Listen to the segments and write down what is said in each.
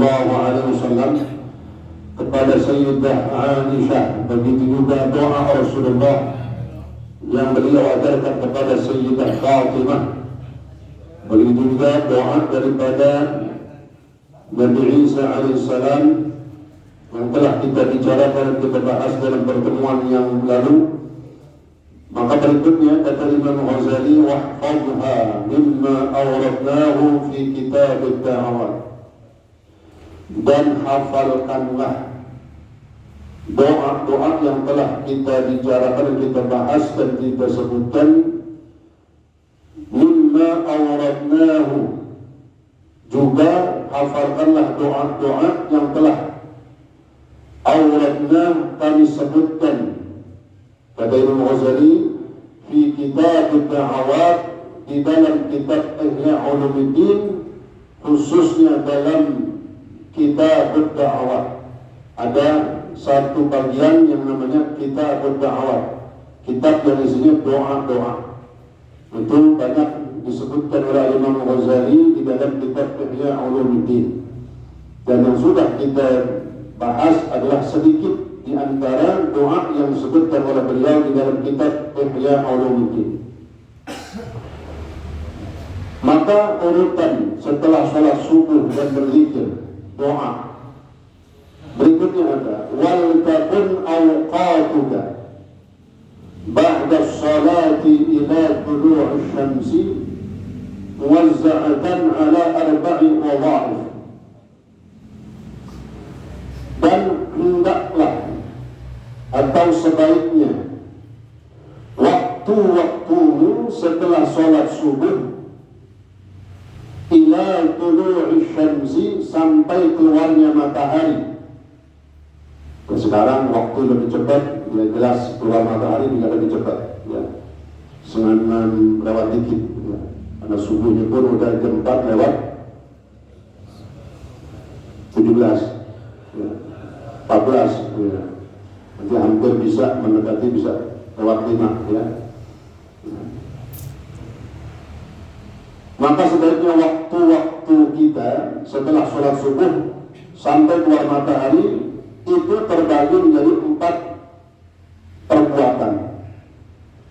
Sallallahu Alaihi Wasallam kepada Sayyidah Aisyah, begitu juga doa Rasulullah yang beliau ajarkan kepada Sayyidah Fatimah, begitu juga doa daripada Nabi Isa alaihissalam yang telah kita bicarakan dan kita bahas dalam pertemuan yang lalu. Maka berikutnya kata Imam Ghazali, wahfazha mimma awradnahu fi kitab ad-da'awat, dan hafalkanlah doa-doa yang telah kita bicarakan, kita bahas dan kita sebutkan. Mimma awradnahu, juga hafalkanlah doa-doa yang telah awradna, kami sebutkan, kata Imam Ghazali, fi kitab ad-da'awat, di dalam kitab Ihya Ulumuddin, khususnya dalam kitab ad-da'awat ada satu bagian yang namanya kitab ad-da'awat, kitab yang isinya doa-doa. Itu banyak disebutkan oleh Imam Ghazali di dalam kitab Ihya Ulumuddin, dan yang sudah kita bahas adalah sedikit di antara doa yang disebutkan oleh beliau di dalam kitab Ihya Ulumuddin. Maka urutan setelah salat subuh dan berzikir doa berikutnya ada, wal takun awqatuka ba'da salati ila tulu'i syamsi muwazza'atan ala arba'i wadha'if, dan hendaklah atau sebaiknya waktu-waktumu setelah sholat subuh ila tulu'i syamsi, sampai keluarnya matahari. Sekarang waktu lebih cepat, ya jelas keluar matahari juga lebih cepat, ya 9 lewat dikit, ya. Karena subuhnya pun udah jam 4 lewat 17, ya. 14, ya. Nanti hampir bisa mendekati, bisa lewat 5, ya. Maka sebaiknya waktu-waktu kita setelah sholat subuh sampai keluar matahari itu terbagi menjadi 4 perbuatan.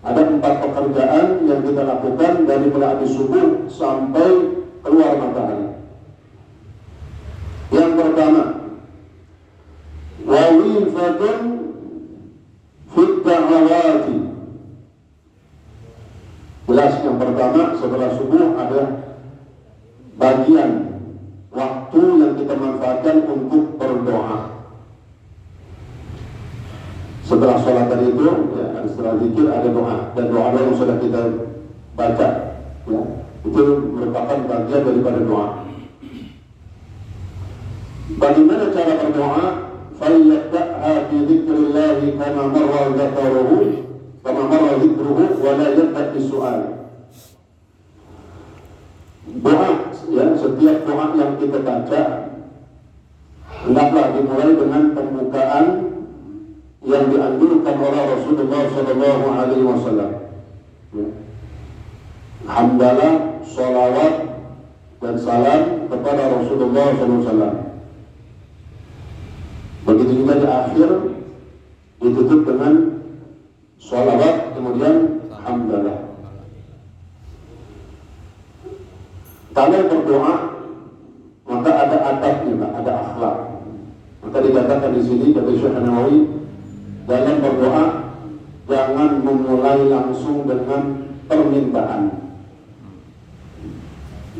Ada 4 pekerjaan yang kita lakukan dari mulai habis subuh sampai keluar matahari. Yang pertama, wawifatun fit da'awati. Jelas yang pertama setelah subuh ada bagian waktu yang kita manfaatkan untuk berdoa. Setelah sholat tadi itu, ya, setelah zikir ada doa, dan doa yang sudah kita baca, ya, itu merupakan bagian daripada doa. Bagaimana cara berdoa? فَلْيَبْدَأْهَا بِذِكْرِ اللَّهِ كَمَا مَرَّ ذَكَرُهُ كَمَا مَرَّ ذِكْرُهُ وَلَا يَبْدَأْ بِالسُّؤَالِ. Doa, ya, setiap doa yang kita baca hendaklah dimulai dengan pembukaan yang dianjurkan oleh Rasulullah Sallallahu Alaihi Wasallam. Ya. Hamdalah, sholawat dan salam kepada Rasulullah Sallallahu Alaihi Wasallam. Begitu juga di akhir ditutup dengan sholawat, kemudian hamdalah. Kalau berdoa maka ada adabnya, ada akhlak. Maka dikatakan di sini dari Syekh Nawawi, dalam berdoa jangan memulai langsung dengan permintaan.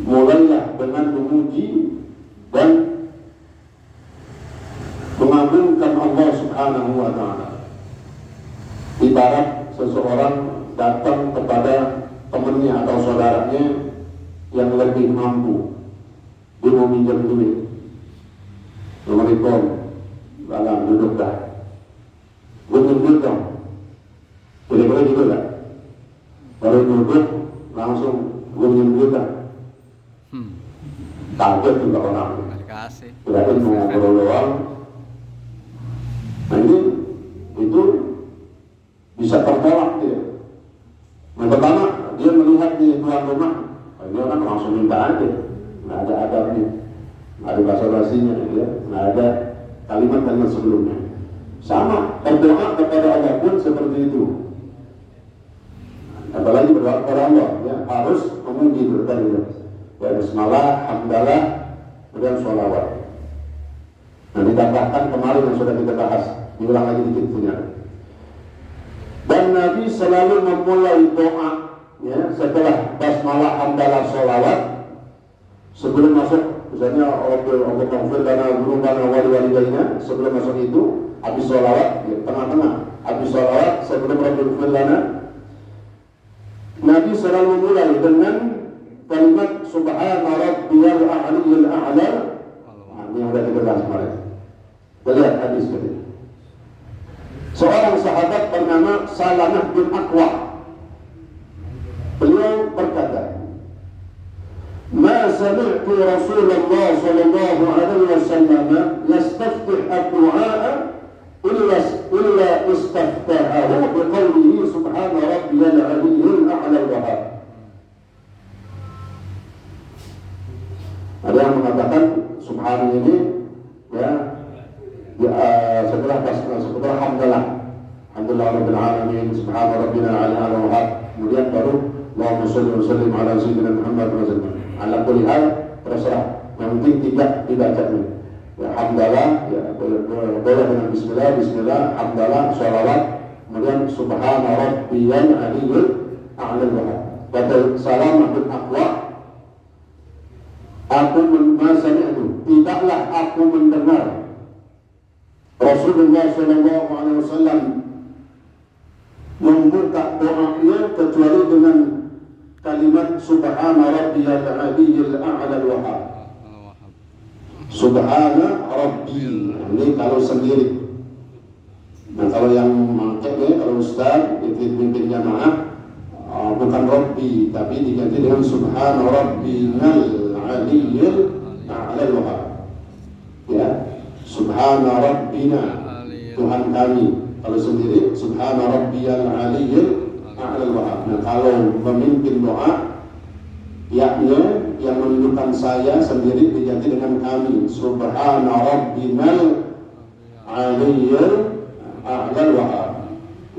Mulailah dengan memuji dan mengagungkan Allah Subhanahu wa Ta'ala. Ibarat seseorang datang kepada temannya atau saudaranya yang lebih mampu, dia mau minjam duit. Assalamualaikum, salam, duduk dah. Gue nyebut dong, kira-kira gitu kan? Baru duduk langsung gue nyebut kan? Kaget juga orang. Kirain mau ngobrol doang. Nah ini itu bisa tertolak dia. Yang pertama dia melihat di tuan rumah, dia kan langsung minta aja, nggak ada adabnya. ada basa-basinya ya, nggak ada kalimat-kalimat sebelumnya. Sama berdoa kepada Allah pun seperti itu. Apalagi berdoa kepada Allah ya, harus memuji tadi ya, bismillah, hamdalah, kemudian sholawat. Nah, ditambahkan kemarin yang sudah kita bahas, diulang lagi dikit punya. Dan Nabi selalu memulai doa ya, setelah basmalah, hamdalah, sholawat, sebelum masuk misalnya Allah maghfir lana dzunubana wa liwalidayna, sebelum masuk itu habis sholawat ya, tengah-tengah habis sholawat sebelum Rabbil ighfir lana, Nabi selalu memulai dengan kalimat subhana rabbiyal a'liyil a'la. Ini yang sudah kita bahas kemarin. Kita lihat hadis tadi. Seorang sahabat bernama Salamah bin Aqwa, beliau berkata, "Ma sami'tu Rasulullah sallallahu alaihi wasallam yastaftih ad-du'a illa istaftahahu biqawlihi subhana rabbiyal 'aliyyil a'la al-wahhab." Ada yang mengatakan subhana ini ya, setelah hamdalah, alhamdulillah rabbil alamin, subhana rabbina 'ala al-wahhab, kemudian baru Allahumma shalli wa sallim ala sayyidina Muhammad wa sallam. Ala kulli hal terserah, yang penting tidak dibaca ini. Ya, hamdalah ya, boleh dengan bismillah, hamdalah, sholawat, kemudian subhana rabbiyal 'aliyyil a'la al-wahhab. Kata Salamah bin Aqwa, itu tidaklah aku mendengar Rasulullah sallallahu alaihi wasallam membuka doanya kecuali dengan kalimat subhana rabbiyal 'aliyyil a'la al-wahhab. Subhana rabbi, ini kalau sendiri. Nah, kalau yang makanya kalau ustaz itu pimpin jamaah bukan rabbi tapi diganti dengan subhana rabbinal 'aliyyil a'la al-wahhab. Ya, subhana rabbina, Tuhan kami. Kalau sendiri subhana rabbiyal 'aliyyil a'la al-wahhab. Nah, kalau memimpin doa yakni yang menunjukkan saya sendiri diganti dengan kami, subhana rabbinal 'aliyyil a'la al-wahhab.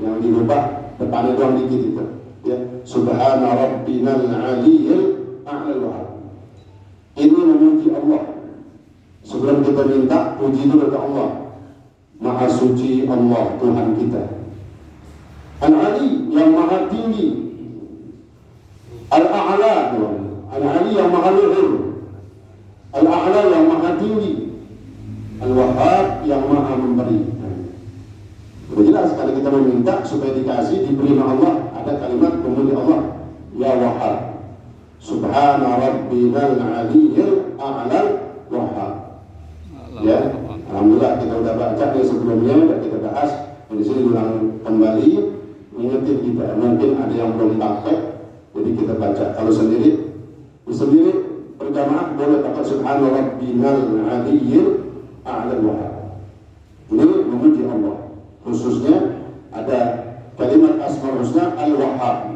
Yang dirubah depannya doang dikit itu ya, subhana rabbinal 'aliyyil a'la al-wahhab. Ini memuji Allah. Sebelum kita minta, puji dulu ke Allah. Maha suci Allah Tuhan kita, Al-Ali yang maha tinggi, Al-A'la, Al-Ali yang maha luhur, Al-A'la yang maha tinggi, Al-Wahhab yang maha memberi. Sudah jelas kalau kita meminta supaya dikasih, diberi Allah, ada kalimat memuji Allah, Ya Wahhab, subhana rabbinal 'aliyyil a'la al-wahhab. Ya, alhamdulillah kita sudah baca ya sebelumnya, dan kita bahas. Di sini ulang kembali, ingetin kita. Mungkin ada yang belum pakai, jadi kita baca. Kalau sendiri berjamaah boleh pakai subhana rabbinal 'aliyyil a'la al-wahhab. Ini memuji Allah. Khususnya ada kalimat Asmaul Husna Al-Wahhab.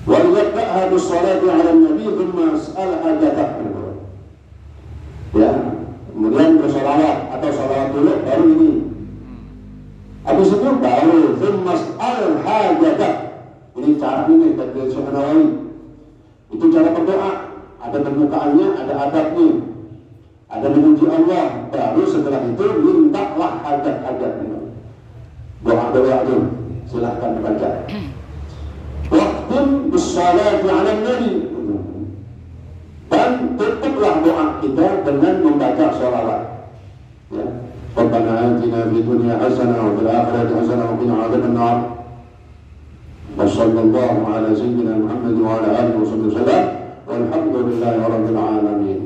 وَلْيَبْدَأْهَا بِالصَّلَاةِ عَلَى النَّبِيِّ ثُمَّ اسْأَلْ حَاجَتَهُ. Ya, kemudian bersolawat atau salawat dulu baru ini. Habis itu baru ثُمَّ اسْأَلْ حَاجَتَهُ. Ini cara ini dari Syekh Nawawi. Itu cara berdoa. Ada pembukaannya, ada adabnya, ada memuji Allah. Baru setelah itu mintalah hajat-hajatnya. Doa-doa itu silahkan dibaca. Waqtum bis-salati 'ala nabi, dan tutuplah doa kita dengan membaca sholawat. Ya. Rabbana atina fid dunya hasanah wa fil akhirati hasanah wa qina adzaban nar. Wa sallallahu ala sayyidina Muhammad wa ala alihi wasallam. Walhamdulillahi rabbil alamin.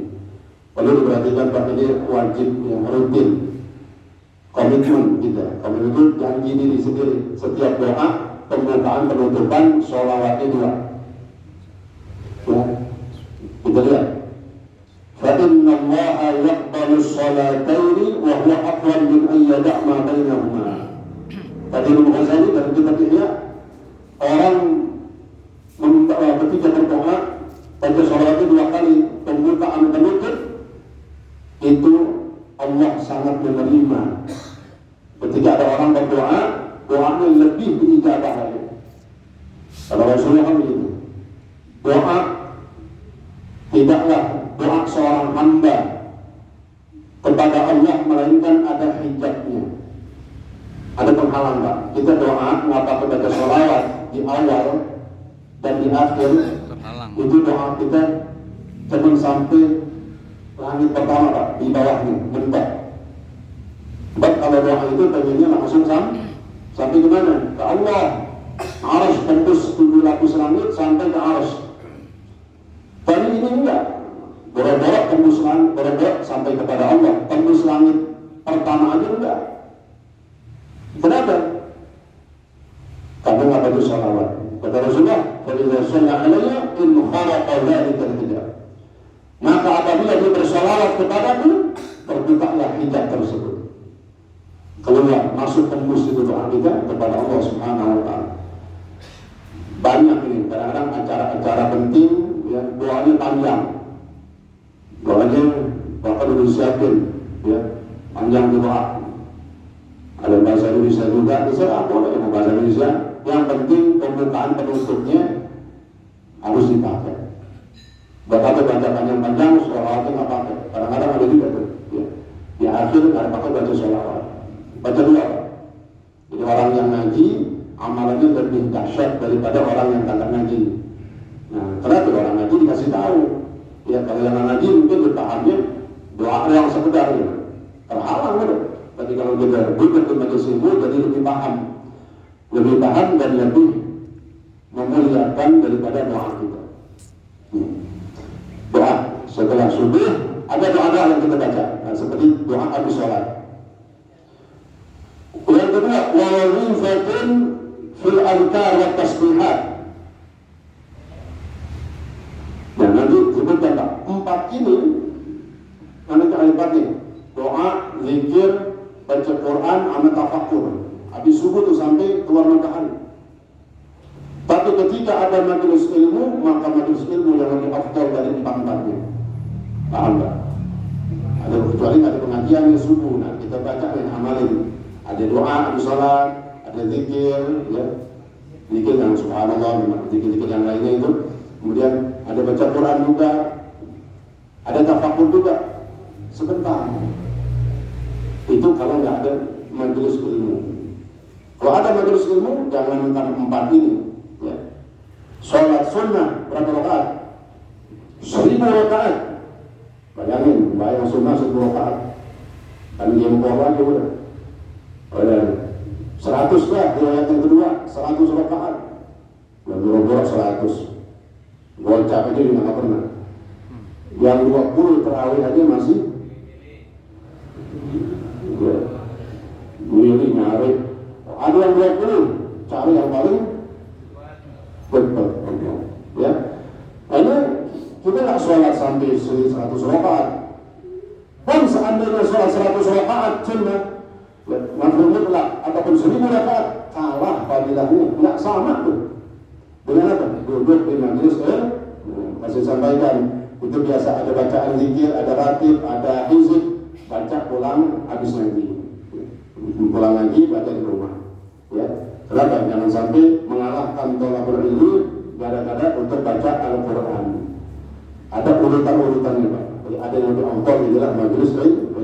Perlu diperhatikan Pak, ini wajib yang rutin. Komitmen kita. Komitmen janji diri sendiri. Setiap doa, pembukaan, penutupan, sholawatnya dua. Ya, kita lihat. فَإِنَّ اللَّهَ يَقْبَلُ الصَّلَاتَيْنِ وَهُوَ أَفْضَلُ مِنْ أَنْ يَدَعَ مَا بَيْنَهُمَا. Tadi Al-Ghazali dari kitab-kitabnya, orang ketika berdoa baca sholawatnya dua kali, pembukaan penutup, itu Allah sangat menerima. Ketika ada orang berdoa, doanya lebih diijabah lagi. Kalau Rasulullah kan begitu. Doa tidaklah doa seorang hamba kepada Allah melainkan ada hijabnya, ada penghalang, Pak. Kita doa mengapa baca sholawat di awal dan di akhir itu doa kita cuma sampai langit pertama, Pak, di bawahnya mentok. Sebab kalau doa itu pengennya langsung sampai ke mana? Ke Allah. Arsy tembus 7 lapis langit sampai ke arsy. Tapi ini enggak. Borok-borok tembus langit, borok-borok sampai kepada Allah. Tembus langit pertama aja enggak. Kenapa? Karena nggak baca sholawat. Kata Rasulullah, "Fa'idza shalla 'alayya in kharaqa dzalika al-hijab." Maka apabila dia bersolawat kepadaku, terbukalah hijab tersebut. Keluar, masuk tembus itu doa kita kepada Allah Subhanahu wa Ta'ala. Banyak ini, kadang-kadang acara-acara penting, ya, doanya panjang. Doanya bahkan udah disiapin, ya, panjang doa. Ada bahasa Indonesia juga, terserah boleh mau bahasa Indonesia. Yang penting pembukaan penutupnya harus dipakai. Bapak baca panjang-panjang, sholawatnya nggak pakai. Kadang-kadang ada juga tuh, ya. Di akhir nggak pakai baca sholawat, baca doa. Jadi orang yang ngaji amalannya lebih dahsyat daripada orang yang kagak ngaji. Nah, kenapa orang ngaji dikasih tahu? Ya kalau yang ngaji mungkin berpahamnya doa yang sekedar, ya. Terhalang gitu. Tapi kalau kita bukan di majelis ilmu, jadi lebih paham dan lebih memuliakan daripada doa kita. Doa setelah subuh ada doa-doa yang kita baca, nah, seperti doa habis sholat. Yang kedua, wazifatun fil adhkar wa tasbihat. Nah, nanti sebutkan Pak, 4 ini mana keempatnya? Doa, zikir, baca Quran, sama tafakkur. Habis subuh tuh sampai keluar matahari. Tapi ketika ada majelis ilmu, maka majelis ilmu yang lebih afdal dari 4-4-nya. Paham tak? Ada kecuali ada pengajian yang subuh, nah kita baca dan amalin. Ada doa, ada sholat, ada zikir, ya. Zikir yang subhanallah, zikir-zikir yang lainnya itu. Kemudian ada baca Quran juga, ada tafakkur juga. Sebentar. Itu kalau nggak ada majelis ilmu. Kalau ada majelis ilmu, jangan mentang 4 ini. Ya. Sholat sunnah berapa rakaat? 1000 rakaat. Bayangin, bayang sunnah 1000 rakaat. Kan jempol aja udah. Ada 100 lah, riwayat yang kedua 100 rakaat. Dan boro-boro 100. Gocap aja juga nggak pernah. Yang 20 terawih aja masih. Ya. Milih nyari. Ada yang 20, cari yang paling betul. Ya. Ini kita nggak sholat sampai 100 rakaat. Pun seandainya sholat 100 rakaat sunnah, mafhum mutlak ataupun 1000 rakaat, kalah fadilahnya, nggak sama tuh. Dengan apa? Duduk di majelis masih sampaikan. Itu biasa ada bacaan zikir, ada ratib, ada hizib, baca pulang habis ngaji. Pulang ngaji baca di rumah. Ya, kenapa? Jangan sampai mengalahkan thalabul ilmi gara-gara untuk baca Al-Quran. Ada urutan-urutannya, Pak. Jadi ada yang lebih angkor di dalam majelis ilmu.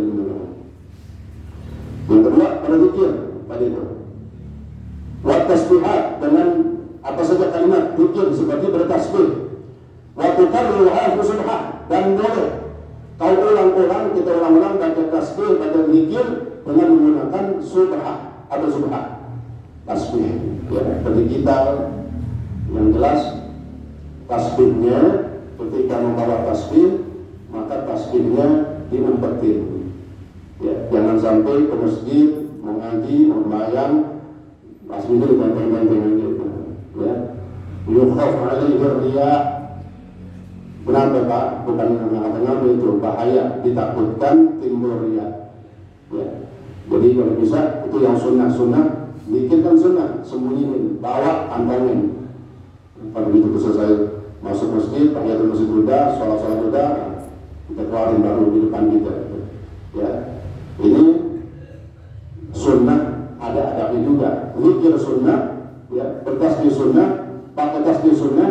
Yang kedua, pada zikir tadi itu. Wa tasbihat, dengan apa saja kalimat zikir seperti bertasbih. Wa tukarruha subhah, dan boleh kau ulang-ulang, kita ulang-ulang baca tasbih, baca zikir dengan menggunakan subhah atau subhah. Tasbih, ya, seperti kita yang jelas tasbihnya ketika membawa tasbih, maka tasbihnya diumpetin. Ya, jangan sampai ke masjid mengaji, membayang tasbihnya dibanteng-banteng gitu. Ya, yukhaf alaihi riya. Kenapa Pak? Bukan mengatakan itu bahaya, ditakutkan timbul riya. Ya, jadi kalau bisa itu yang sunnah-sunnah. Bikin kan sunnah, sembunyiin, bawa, antongin. Pada begitu selesai masuk masjid, tahiyatul masjid udah, sholat udah, kita keluarin baru di depan kita. sunnah, ya, bertasbih sunnah, pakai tasbih sunnah,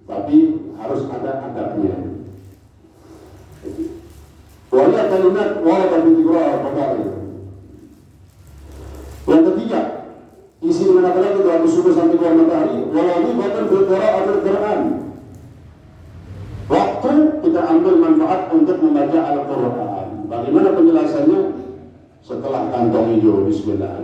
tapi harus ada adabnya. Waliya kalimat waradat bi tikra'il fadail. Yang ketiga, isi dengan kata itu dari subuh sampai keluar matahari, walau bahkan qira'atul Quran. Waktu kita ambil manfaat untuk membaca Al-Quran. Bagaimana penjelasannya? Setelah kantong hijau, bismillah.